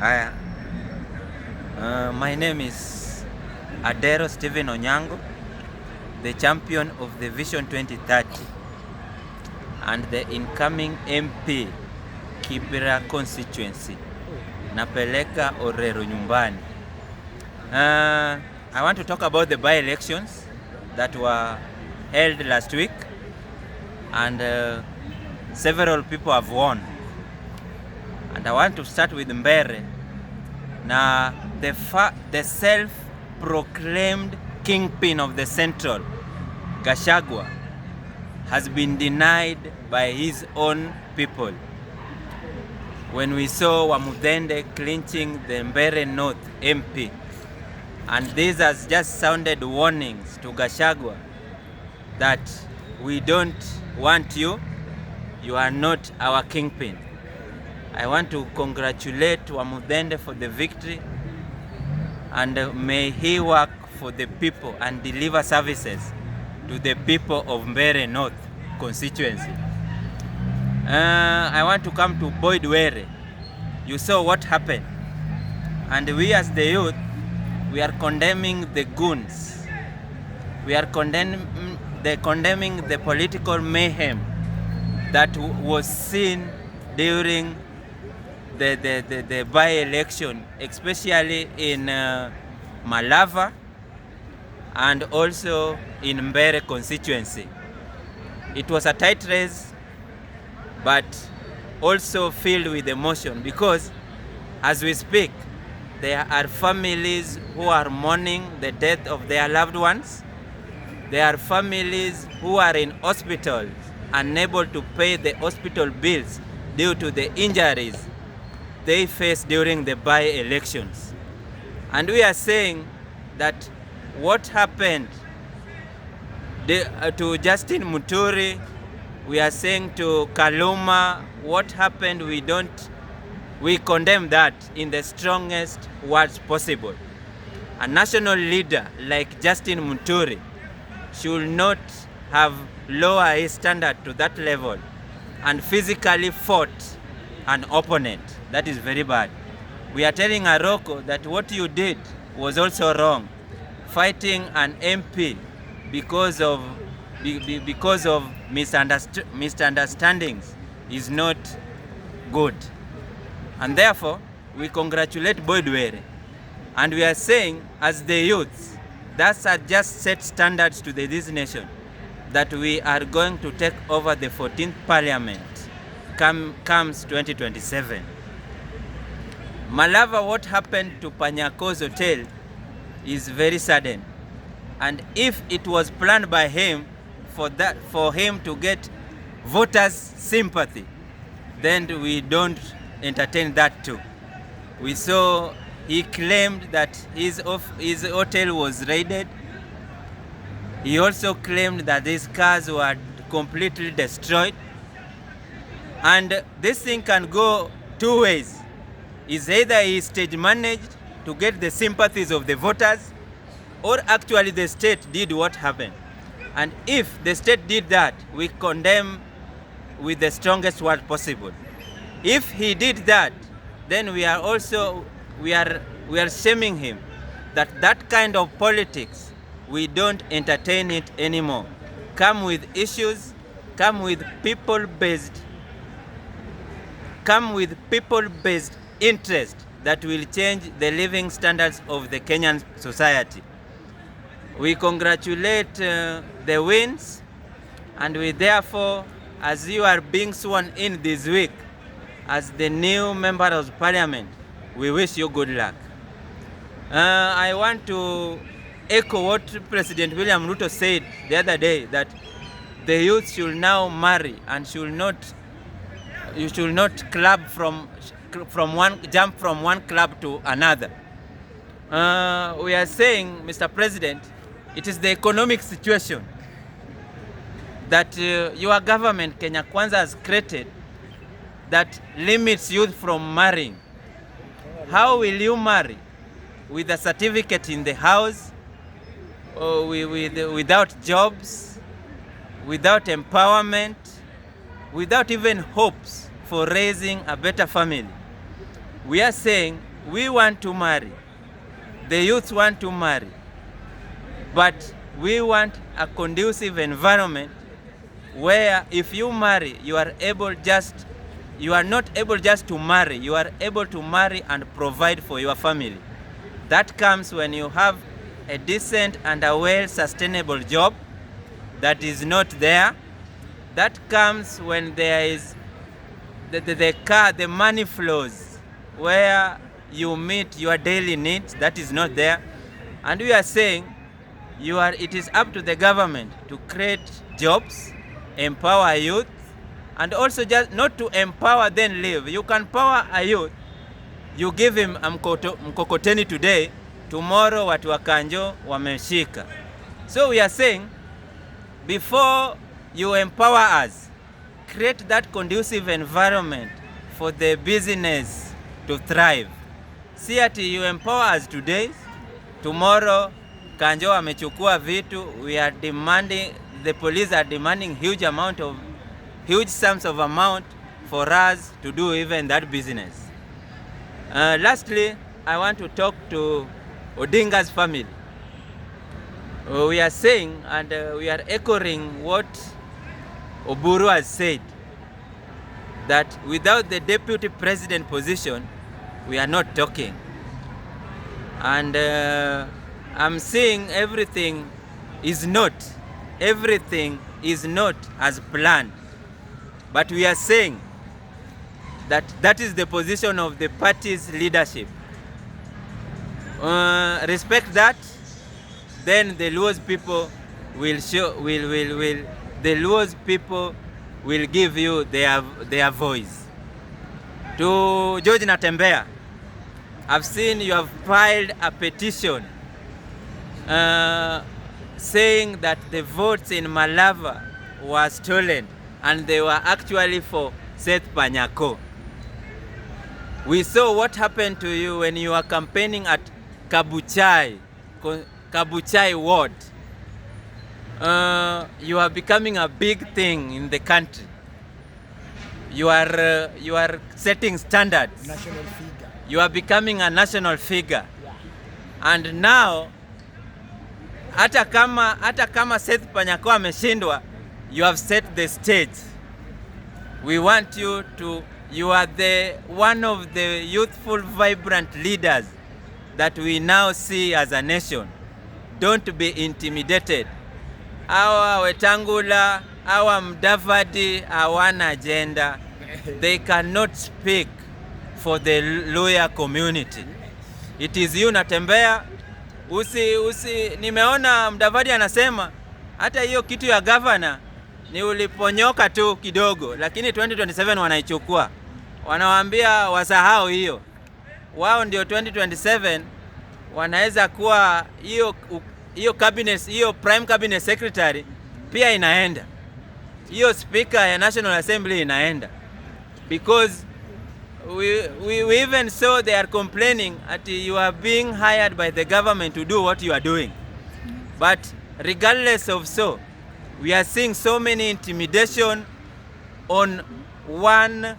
Hi, my name is Adero Stephen Onyango, the champion of the Vision 2030 and the incoming MP Kibera constituency. Napeleka Orero nyumbani. I want to talk about the by-elections that were held last week, and several people have won. And I want to start with Mbere. Now, the self-proclaimed Kingpin of the Central, Gachagua, has been denied by his own people. When we saw Wamudende clinching the Mbere North MP, and this has just sounded warnings to Gachagua that we don't want you, you are not our Kingpin. I want to congratulate Wamudende for the victory, and may he work for the people and deliver services to the people of Mbere North constituency. I want to come to Boyd Were. You saw what happened, and we as the youth, we are condemning the goons. We are condemning the political mayhem that was seen during the by-election, especially in Malava and also in Mbere constituency. It was a tight race, but also filled with emotion, because as we speak, there are families who are mourning the death of their loved ones. There are families who are in hospitals, unable to pay the hospital bills due to the injuries they faced during the by-elections. And we are saying that what happened to Justin Muturi, we are saying to Kaluma, what happened, we condemn that in the strongest words possible. A national leader like Justin Muturi should not have lowered his standard to that level and physically fought an opponent. That is very bad. We are telling Aroko that what you did was also wrong. Fighting an MP because of misunderstandings is not good. And therefore, we congratulate Boyd Were. And we are saying, as the youths, that are just set standards to this nation, that we are going to take over the 14th Parliament comes 2027. Malava, what happened to Panyako's hotel is very sudden. And if it was planned by him for him to get voters' sympathy, then we don't entertain that too. We saw he claimed that his hotel was raided. He also claimed that his cars were completely destroyed. And this thing can go two ways. Is either he stage managed to get the sympathies of the voters, or actually the state did what happened. And if the state did that, we condemn with the strongest word possible. If he did that, then we are shaming him that kind of politics, we don't entertain it anymore. Come with issues, come with people-based interest that will change the living standards of the Kenyan society. We congratulate the wins, and we therefore, as you are being sworn in this week as the new member of parliament, we wish you good luck. I want to echo what President William Ruto said the other day, that the youth should now marry and you should not jump from one club to another. We are saying, Mr. President, it is the economic situation that your government, Kenya Kwanza, has created that limits youth from marrying. How will you marry with a certificate in the house, without jobs, without empowerment, without even hopes for raising a better family? We are saying we want to marry, the youth want to marry, but we want a conducive environment where if you marry, you are not able just to marry, you are able to marry and provide for your family. That comes when you have a decent and a well-sustainable job that is not there. That comes when there is the money flows where you meet your daily needs. That is not there. And we are saying it is up to the government to create jobs, empower youth, and also just not to empower then leave. You can empower a youth, you give him mkokoteni today, tomorrow watu wa Kanjo wameshika. So we are saying, before you empower us, create that conducive environment for the business to thrive. See ati you empower us today, tomorrow Kanjo amechukua vitu, we are demanding, the police are demanding huge sums of amount for us to do even that business. Lastly, I want to talk to Odinga's family. We are saying and we are echoing what Oburu has said, that without the deputy president position, we are not talking. And I'm saying everything is not as planned. But we are saying that is the position of the party's leadership. Respect that, then the Luo's people will give you their voice. To George Natembeya, I've seen you have filed a petition saying that the votes in Malava were stolen and they were actually for Seth Panyako. We saw what happened to you when you were campaigning at Kabuchai ward. You are becoming a big thing in the country. You are setting standards. National figure. You are becoming a national figure. Yeah. And now hata kama Seth Panyako ameshindwa, you have set the stage. We want you are one of the youthful, vibrant leaders that we now see as a nation. Don't be intimidated. Our Wetangula, our Mudavadi, hawana agenda. They cannot speak for the lawyer community. It is you Natembeya. Nimeona Mudavadi anasema hata hiyo kitu ya governor ni uliponyoka tu kidogo, lakini 2027 wanaichukua. Wanawaambia wasahau hiyo. Wao ndio 2027 wanaweza kuwa hiyo cabinet, hiyo prime cabinet secretary pia inaenda. Hiyo speaker ya National Assembly inaenda. Because we even saw they are complaining that you are being hired by the government to do what you are doing. But regardless of so, we are seeing so many intimidation on one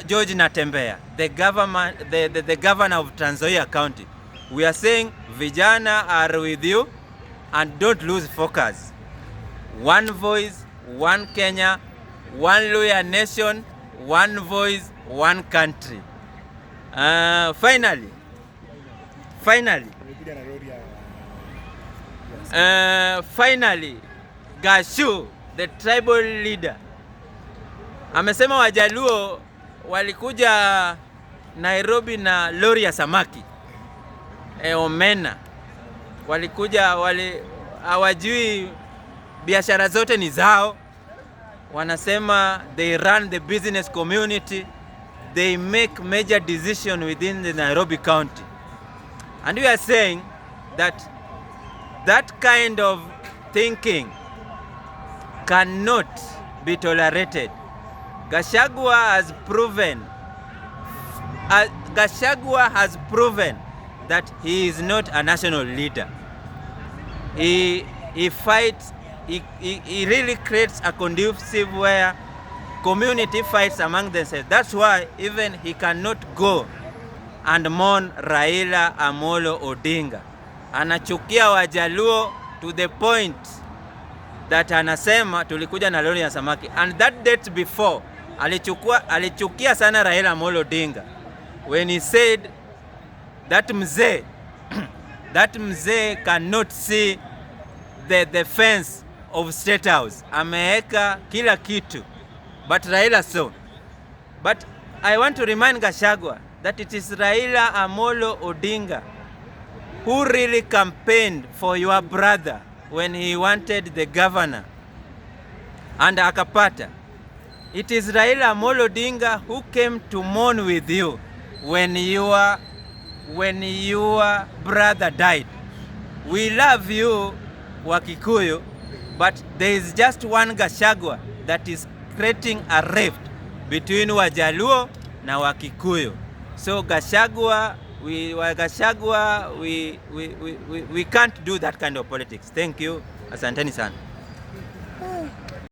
George Natembeya, the governor of Trans Nzoia County. We are saying vijana are with you and don't lose focus. One voice, one Kenya, one lawyer nation, one voice, one country. Finally, Gashu, the tribal leader, amesema Wajaluo walikuja Nairobi na lori ya samaki omena. Walikuja hawajui biashara zote ni zao. Wanasema they run the business community, they make major decision within the Nairobi County. And we are saying that kind of thinking cannot be tolerated. Gachagua has proven that he is not a national leader. He fights, he really creates a conducive where community fights among themselves. That's why even he cannot go and mourn Raila Amolo Odinga. Anachukia Wajaluo to the point that anasema tulikuja na lori ya samaki. And that date before, alichukia sana Raila Amolo Odinga when he said that mzee that mzee cannot see the fence of State House. Ameeka kila kitu, but Raila saw. But I want to remind Gachagua that it is Raila Amolo Odinga who really campaigned for your brother when he wanted the governor and akapata. It is Raila Amolo Odinga who came to mourn with you when your brother died. We love you, Wakikuyu, but there is just one Gachagua that is creating a rift between Wajaluo na Wakikuyu. So Gachagua, we can't do that kind of politics. Thank you. Asanteni sana.